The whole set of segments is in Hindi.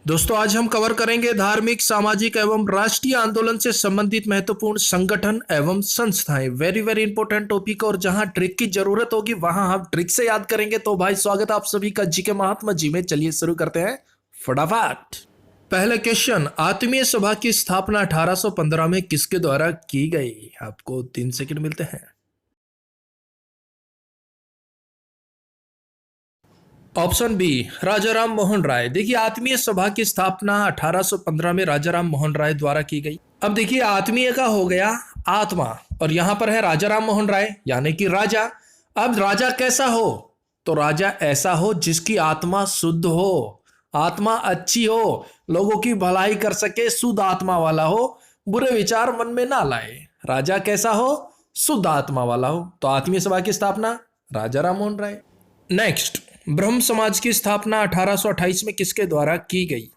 दोस्तों आज हम कवर करेंगे धार्मिक, सामाजिक एवं राष्ट्रीय आंदोलन से संबंधित महत्वपूर्ण संगठन एवं संस्थाएं। वेरी वेरी इंपॉर्टेंट टॉपिक और जहां ट्रिक की जरूरत होगी वहां हम ट्रिक से याद करेंगे। तो भाई स्वागत आप सभी का जी के महात्मा जी में। चलिए शुरू करते हैं फटाफट। पहले क्वेश्चन, आत्मीय सभा की स्थापना 1815 में किसके द्वारा की गई? आपको 3 सेकंड मिलते हैं। ऑप्शन बी राजा राम मोहन राय। देखिए आत्मीय सभा की स्थापना 1815 में राजा राम मोहन राय द्वारा की गई। अब देखिए आत्मीय का हो गया आत्मा और यहां पर है राजा राम मोहन राय यानी कि राजा। अब राजा कैसा हो? तो राजा ऐसा हो जिसकी आत्मा शुद्ध हो, आत्मा अच्छी हो, लोगों की भलाई कर सके, शुद्ध आत्मा वाला हो, बुरे विचार मन में ना लाए। राजा कैसा हो? शुद्ध आत्मा वाला हो। तो आत्मीय सभा की स्थापना राजा राम मोहन राय। नेक्स्ट, ब्रह्म समाज की स्थापना 1828 में किसके द्वारा की गई?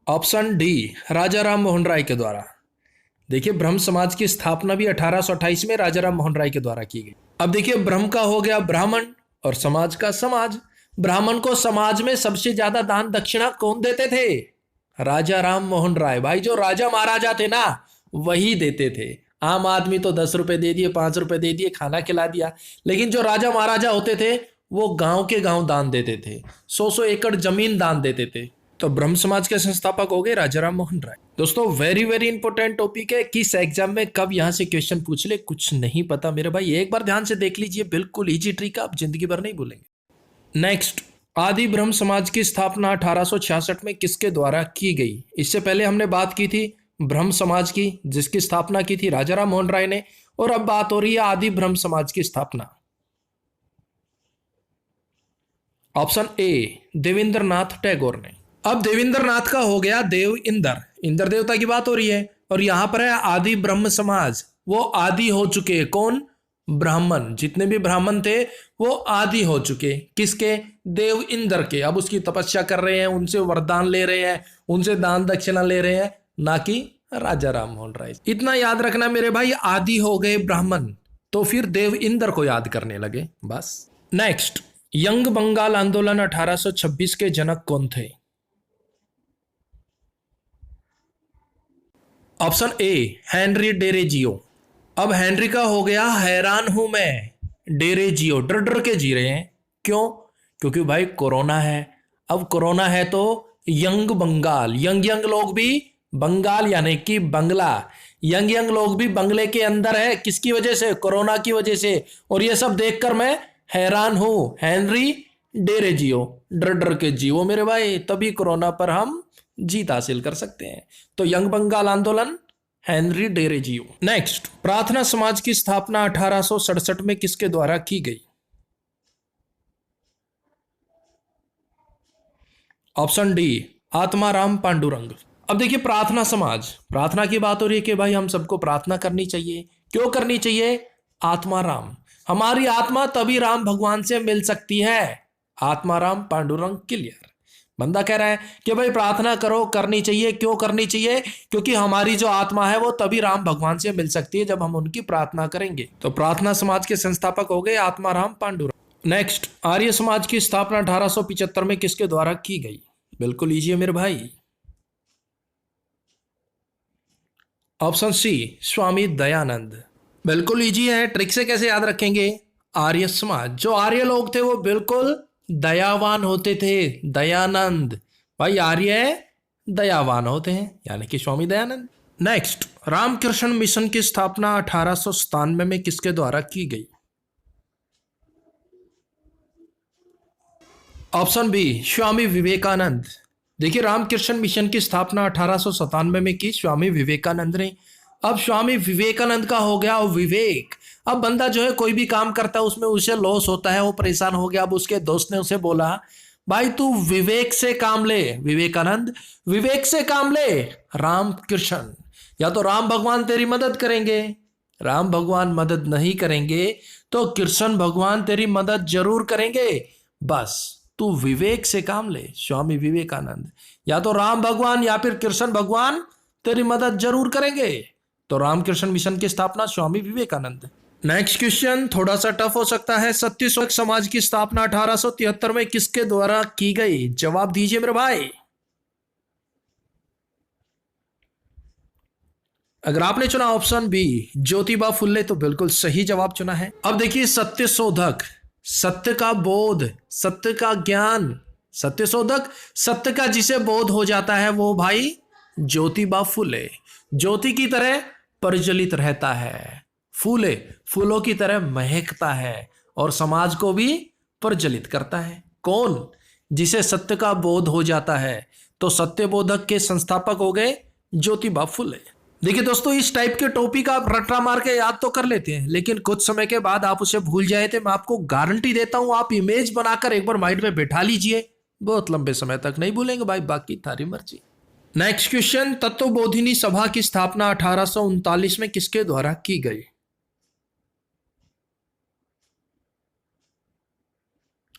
ऑप्शन डी राजा राम मोहन राय के द्वारा। देखिए ब्रह्म समाज की स्थापना भी 1828 में राजा राम मोहन राय के द्वारा की गई। अब देखिए ब्रह्म का हो गया ब्राह्मण और समाज का समाज। ब्राह्मण को समाज में सबसे ज्यादा दान दक्षिणा कौन देते थे? राजा राम मोहन राय। भाई जो राजा महाराजा थे ना वही देते थे। आम आदमी तो 10 रुपए दे दिए, 5 रुपए दे दिए, खाना खिला दिया, लेकिन जो राजा महाराजा होते थे वो गांव के गांव दान देते थे, 100 एकड़ जमीन दान देते थे। तो ब्रह्म समाज के संस्थापक हो गए राजा राम मोहन राय। दोस्तों वेरी वेरी इंपॉर्टेंट टॉपिक है। किस एग्जाम में कब यहां से क्वेश्चन पूछ ले कुछ नहीं पता मेरे भाई, एक बार ध्यान से देख लीजिए, बिल्कुल इजी ट्रिक, आप जिंदगी भर नहीं भूलेंगे। नेक्स्ट, आदि ब्रह्म समाज की स्थापना 1866 में किसके द्वारा की गई? इससे पहले हमने बात की थी ब्रह्म समाज की जिसकी स्थापना की थी राजा राम मोहन राय ने, और अब बात हो रही है आदि ब्रह्म समाज की स्थापना। ऑप्शन ए देवेंद्रनाथ टैगोर ने। अब देवेंद्रनाथ का हो गया देव इंद्र, इंद्र देवता की बात हो रही है, और यहां पर है आदि ब्रह्म समाज। वो आदि हो चुके, कौन? ब्राह्मण। जितने भी ब्राह्मण थे वो आदि हो चुके, किसके? देव इंद्र के। अब उसकी तपस्या कर रहे हैं, उनसे वरदान ले रहे हैं, उनसे दान दक्षिणा ले रहे हैं, ना कि राजा राम मोहन राय। इतना याद रखना मेरे भाई, आदि हो गए ब्राह्मण तो फिर देव इंद्र को याद करने लगे बस। नेक्स्ट, यंग बंगाल आंदोलन 1826 के जनक कौन थे? Option A Henry Derozio. अब हेनरी का हो गया हैरान हूं मैं, डेरेजियो डर डर के जी रहे हैं। क्यों? क्योंकि भाई कोरोना है। अब कोरोना है तो यंग बंगाल, यंग यंग लोग भी बंगाल यानी कि बंगला, यंग यंग लोग भी बंगले के अंदर है। किसकी वजह से? कोरोना की वजह से। और ये सब देखकर मैं हैरान हूं। हेनरी डेरेजियो डर डर के जियो मेरे भाई, तभी कोरोना पर हम जीत हासिल कर सकते हैं। तो यंग बंगाल आंदोलन हेनरी डेरेजियो। नेक्स्ट, प्रार्थना समाज की स्थापना 1867 में किसके द्वारा की गई? Option D Atmaram Pandurang. अब देखिए प्रार्थना समाज, प्रार्थना की बात हो रही है कि भाई हम सबको प्रार्थना करनी चाहिए। क्यों करनी चाहिए? आत्माराम, हमारी आत्मा तभी राम भगवान से मिल सकती है। आत्माराम पांडुरंग क्लियर। बंदा कह रहा है कि भाई प्रार्थना करो, करनी चाहिए। क्यों करनी चाहिए? क्योंकि हमारी जो आत्मा है वो तभी राम भगवान से मिल सकती है जब हम उनकी प्रार्थना करेंगे। तो प्रार्थना समाज के संस्थापक हो गए आत्माराम पांडुरंग। नेक्स्ट, आर्य समाज की स्थापना 1875 में किसके द्वारा की गई? बिल्कुल इजी है मेरे भाई। Option C Swami Dayanand. बिल्कुल इजी है, ट्रिक से कैसे याद रखेंगे? आर्य समाज, जो आर्य लोग थे वो बिल्कुल दयावान होते थे। दयानंद, भाई आर्य दयावान होते हैं यानी कि स्वामी दयानंद। नेक्स्ट, रामकृष्ण मिशन की स्थापना 1897 में किसके द्वारा की गई? Option B Swami Vivekananda. देखिए रामकृष्ण मिशन की स्थापना 1897 में की स्वामी विवेकानंद ने। अब स्वामी विवेकानंद का हो गया विवेक। अब बंदा जो है कोई भी काम करता है उसमें उसे लॉस होता है, वो परेशान हो गया। अब उसके दोस्त ने उसे बोला भाई तू विवेक से काम ले। विवेकानंद विवेक से काम ले। रामकृष्ण, या तो राम भगवान तेरी मदद करेंगे, राम भगवान मदद नहीं करेंगे तो कृष्ण भगवान तेरी मदद जरूर करेंगे। बस तू विवेक से काम ले। स्वामी विवेकानंद, या तो राम भगवान या फिर कृष्ण भगवान तेरी मदद जरूर करेंगे। तो रामकृष्ण मिशन की स्थापना स्वामी विवेकानंद। नेक्स्ट क्वेश्चन थोड़ा सा टफ हो सकता है। सत्य शोधक समाज की स्थापना 1873 में किसके द्वारा की गई? जवाब दीजिए मेरे भाई। अगर आपने चुना ऑप्शन बी ज्योतिबा फुल्ले तो बिल्कुल सही जवाब चुना है। अब देखिए सत्य शोधक, सत्य का बोध, सत्य का ज्ञान, सत्य शोधक सत्य का जिसे बोध हो जाता है वो भाई ज्योतिबा फुले। ज्योति की तरह प्रज्वलित रहता है, फूले फूलों की तरह महकता है और समाज को भी प्रज्वलित करता है। कौन? जिसे सत्य का बोध हो जाता है। तो सत्य बोधक के संस्थापक हो गए ज्योतिबा फुले। देखिए दोस्तों, इस टाइप के टॉपिक आप रट्टा मार के याद तो कर लेते हैं, लेकिन कुछ समय के बाद आप उसे भूल जाए थे। मैं आपको गारंटी देता हूं, आप इमेज बनाकर एक बार माइंड में बैठा लीजिए, बहुत लंबे समय तक नहीं भूलेंगे भाई, बाकी थारी मर्जी। नेक्स्ट क्वेश्चन, तत्वबोधिनी सभा की स्थापना 1839 में किसके द्वारा की गई?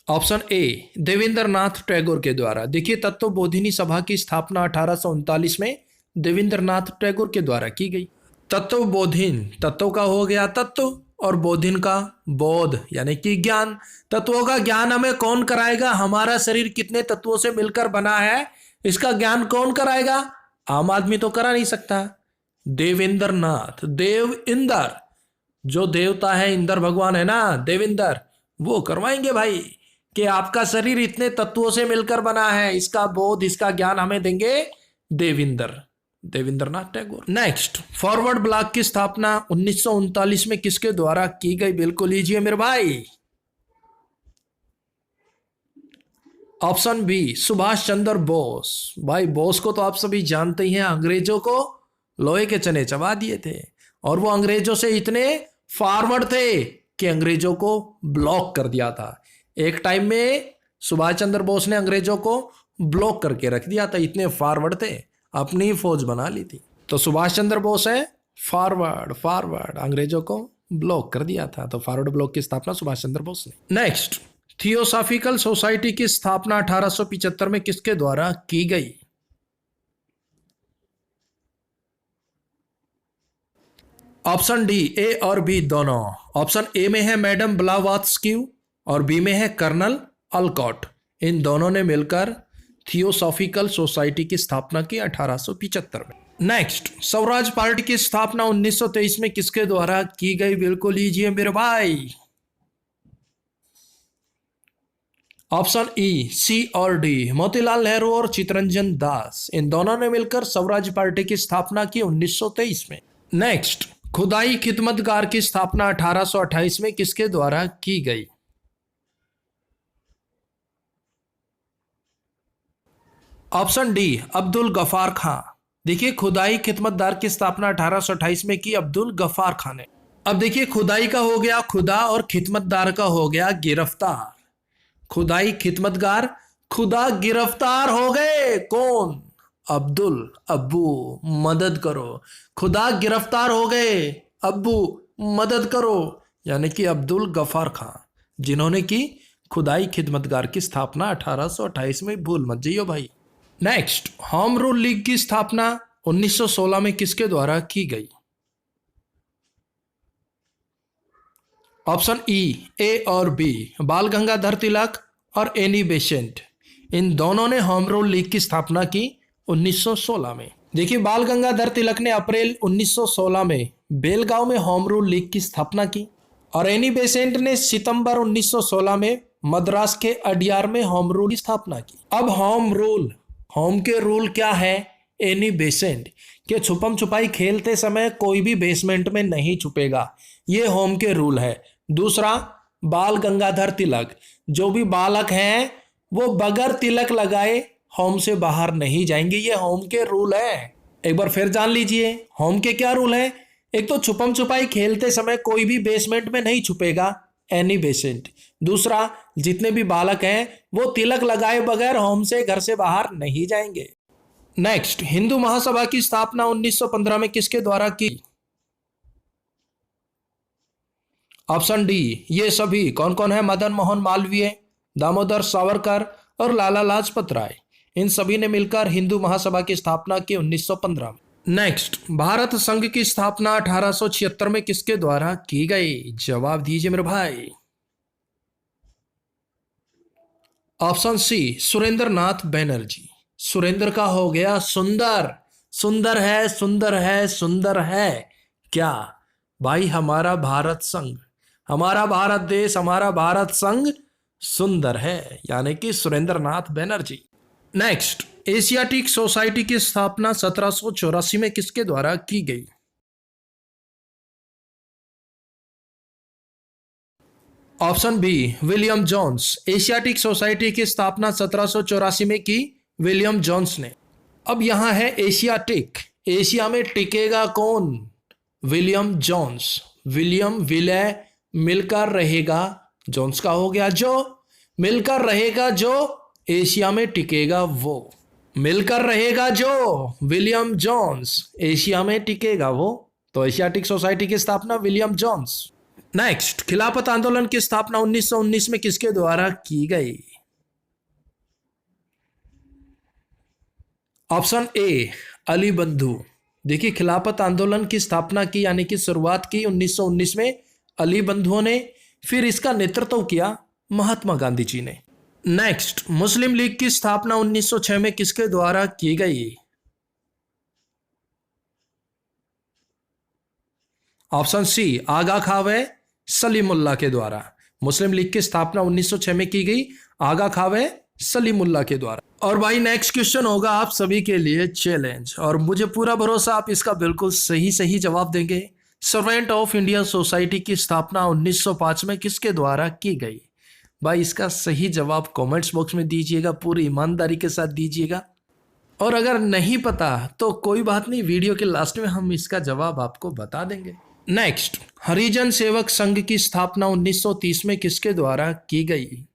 ऑप्शन ए देवेंद्रनाथ टैगोर के द्वारा। देखिए तत्वबोधिनी सभा की स्थापना 1839 में देवेंद्रनाथ टैगोर के द्वारा की गई। तत्वबोधिन, तत्व का हो गया तत्व और बोधिन का बोध यानी कि ज्ञान। तत्वों का ज्ञान हमें कौन कराएगा? हमारा शरीर कितने तत्वों से मिलकर बना है, इसका ज्ञान कौन कराएगा? आम आदमी तो करा नहीं सकता। देवेंद्रनाथ, देव इंद्र, जो देवता है इंद्र भगवान है ना, देवेंद्र, वो करवाएंगे भाई कि आपका शरीर इतने तत्वों से मिलकर बना है, इसका बोध, इसका ज्ञान हमें देंगे देवेंद्र, देवेंद्रनाथ टैगोर। नेक्स्ट, फॉरवर्ड ब्लॉक की स्थापना 1939 में किसके द्वारा की गई? बिल्कुल लीजिए मेरे भाई। Option B Subhash Chandra Bose. भाई बोस को तो आप सभी जानते ही हैं, अंग्रेजों को लोहे के चने चबा दिए थे और वो अंग्रेजों से इतने फॉरवर्ड थे कि अंग्रेजों को ब्लॉक कर दिया था। एक टाइम में सुभाष चंद्र बोस ने अंग्रेजों को ब्लॉक करके रख दिया था, इतने फॉरवर्ड थे, अपनी फौज बना ली थी। तो सुभाष चंद्र बोस है फॉरवर्ड, फॉरवर्ड अंग्रेजों को ब्लॉक कर दिया था, तो फॉरवर्ड ब्लॉक की स्थापना सुभाष चंद्र बोस ने। नेक्स्ट, थियोसॉफिकल सोसाइटी की स्थापना 1875 में किसके द्वारा की गई? ऑप्शन डी ए और बी दोनों। ऑप्शन ए में है मैडम ब्लावात्स्क्यू और बी में है कर्नल अल्कॉट। इन दोनों ने मिलकर थियोसॉफिकल सोसाइटी की स्थापना की 1875 में। नेक्स्ट, स्वराज पार्टी की स्थापना 1923 में किसके द्वारा की गई? बिल्कुल लीजिए मेरे भाई। ऑप्शन ई सी और डी मोतीलाल नेहरू और चितरंजन दास, इन दोनों ने मिलकर स्वराज पार्टी की स्थापना की 1923 में। नेक्स्ट, खुदाई खिदमतगार की स्थापना 1828 में किसके द्वारा की गई? ऑप्शन डी अब्दुल गफार खां। देखिए खुदाई खिदमतदार की स्थापना 1828 में की अब्दुल गफार खां ने। अब देखिए खुदाई का हो गया खुदा और खिदमतदार का हो गया गिरफ्तार। खुदाई खिदमतगार, खुदा गिरफ्तार हो गए, कौन? अब्दुल, अब्बू मदद करो। खुदा गिरफ्तार हो गए, अब्बू मदद करो, यानी कि अब्दुल गफार खां, जिन्होंने की खुदाई खिदमतगार की स्थापना 1828 में। भूल मत जाइयो भाई। नेक्स्ट, होम रूल लीग की स्थापना 1916 में किसके द्वारा की गई? ऑप्शन ई ए और बी बाल गंगाधर तिलक और एनी बेसेंट, इन दोनों ने होम रूल लीग की स्थापना की 1916 में। देखिए बाल गंगाधर तिलक ने अप्रैल 1916 में बेलगांव में होम रूल लीग की स्थापना की और एनी बेसेंट ने सितंबर 1916 में मद्रास के अडियार में होम रूल की स्थापना की। अब होम रूल, होम के रूल क्या है? एनी बेसेंट के छुपम छुपाई खेलते समय कोई भी बेसमेंट में नहीं छुपेगा, ये होम के रूल है। दूसरा, बाल गंगाधर तिलक, जो भी बालक हैं वो बगैर तिलक लगाए होम से बाहर नहीं जाएंगे, ये होम के रूल है। एक बार फिर जान लीजिए होम के क्या रूल है। एक तो छुपम छुपाई खेलते समय कोई भी बेसमेंट में नहीं छुपेगा, एनी बेसेंट। दूसरा, जितने भी बालक हैं वो तिलक लगाए बगैर होम से घर से बाहर नहीं जाएंगे। नेक्स्ट, हिंदू महासभा की स्थापना 1915 में किसके द्वारा की? ऑप्शन डी ये सभी कौन कौन है? मदन मोहन मालवीय, दामोदर सावरकर और लाला लाजपत राय, इन सभी ने मिलकर हिंदू महासभा की स्थापना की 1915 में। नेक्स्ट, भारत संघ की स्थापना 1876 में किसके द्वारा की गई? जवाब दीजिए मेरे भाई। Option C, Surendra Nath Banerjee. सुरेंद्र का हो गया सुंदर। सुंदर है, सुंदर है, सुंदर है। क्या भाई? हमारा भारत संघ, हमारा भारत देश, हमारा भारत संघ सुंदर है, यानी कि Surendra Nath Banerjee. Next, Asiatic Society की स्थापना 1784 में किसके द्वारा की गई? Option B, William Jones. Asiatic Society की स्थापना 1784 में की विलियम जोन्स ने। अब यहां है एशियाटिक, एशिया में टिकेगा कौन? William Jones. विलियम, विलय, मिलकर रहेगा, जोन्स का हो गया जो, मिलकर रहेगा जो, एशिया में टिकेगा वो। मिलकर रहेगा जो, विलियम जोन्स, एशिया में टिकेगा वो। तो एशियाटिक सोसाइटी की स्थापना विलियम जोन्स। नेक्स्ट, खिलाफत आंदोलन की स्थापना 1919 में किसके द्वारा की गई? ऑप्शन ए, अली बंधु। देखिए, खिलाफत आंदोलन की स्थापना की, यानी कि शुरुआत की 1919 में अली बंधुओं ने, फिर इसका नेतृत्व किया महात्मा गांधी जी ने। नेक्स्ट, मुस्लिम लीग की स्थापना 1906 में किसके द्वारा की गई? ऑप्शन सी, आगा खां व सलीमुल्लाह के द्वारा। मुस्लिम लीग की स्थापना 1906 में की गई आगा खां व सलीमुल्लाह के द्वारा। और भाई नेक्स्ट क्वेश्चन होगा आप सभी के लिए चैलेंज, और मुझे पूरा भरोसा आप इसका बिल्कुल सही सही जवाब देंगे। सर्वेंट ऑफ इंडिया सोसाइटी की स्थापना 1905 में किसके द्वारा की गई? भाई इसका सही जवाब कमेंट्स बॉक्स में दीजिएगा, पूरी ईमानदारी के साथ दीजिएगा। और अगर नहीं पता तो कोई बात नहीं, वीडियो के लास्ट में हम इसका जवाब आपको बता देंगे। नेक्स्ट, हरिजन सेवक संघ की स्थापना 1930 में किसके द्वारा की गई?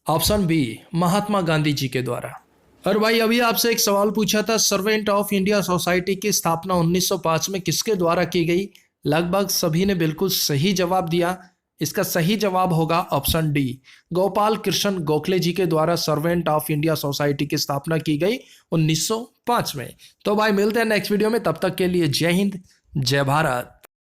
ऑप्शन बी, महात्मा गांधी जी के द्वारा। और भाई अभी आपसे एक सवाल पूछा था, सर्वेंट ऑफ इंडिया सोसाइटी की स्थापना 1905 में किसके द्वारा की गई? लगभग सभी ने बिल्कुल सही जवाब दिया। इसका सही जवाब होगा ऑप्शन डी, गोपाल कृष्ण गोखले जी के द्वारा सर्वेंट ऑफ इंडिया सोसाइटी की स्थापना की गई 1905 में। तो भाई मिलते हैं नेक्स्ट वीडियो में, तब तक के लिए जय हिंद, जय भारत।